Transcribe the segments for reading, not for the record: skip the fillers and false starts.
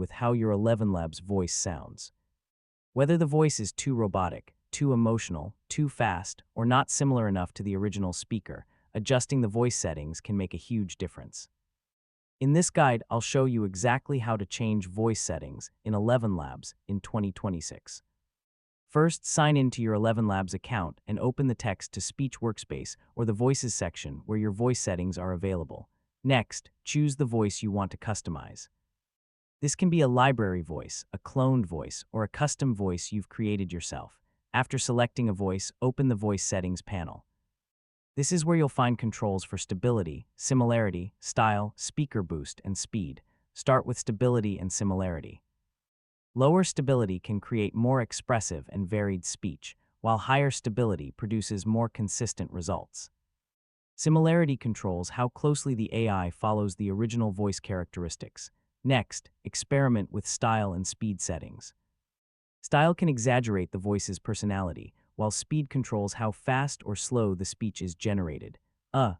with how your ElevenLabs voice sounds. Whether the voice is too robotic, too emotional, too fast, or not similar enough to the original speaker, adjusting the voice settings can make a huge difference. In this guide, I'll show you exactly how to change voice settings in ElevenLabs in 2026. First, sign into your ElevenLabs account and open the Text-to-Speech workspace or the Voices section where your voice settings are available. Next, choose the voice you want to customize. This can be a library voice, a cloned voice, or a custom voice you've created yourself. After selecting a voice, open the Voice Settings panel. This is where you'll find controls for stability, similarity, style, speaker boost, and speed. Start with stability and similarity. Lower stability can create more expressive and varied speech, while higher stability produces more consistent results. Similarity controls how closely the AI follows the original voice characteristics. Next, experiment with style and speed settings. Style can exaggerate the voice's personality, while speed controls how fast or slow the speech is generated.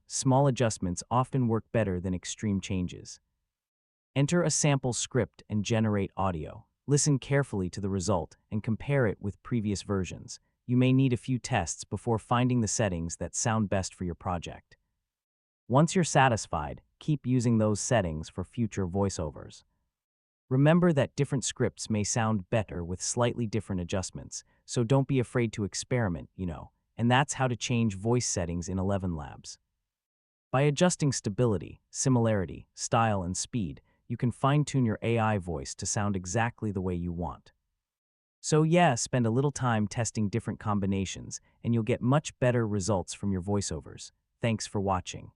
Small adjustments often work better than extreme changes. Enter a sample script and generate audio. Listen carefully to the result and compare it with previous versions. You may need a few tests before finding the settings that sound best for your project. Once you're satisfied, keep using those settings for future voiceovers. Remember that different scripts may sound better with slightly different adjustments, so don't be afraid to experiment, and that's how to change voice settings in ElevenLabs. By adjusting stability, similarity, style, and speed, you can fine-tune your AI voice to sound exactly the way you want. So spend a little time testing different combinations, and you'll get much better results from your voiceovers. Thanks for watching.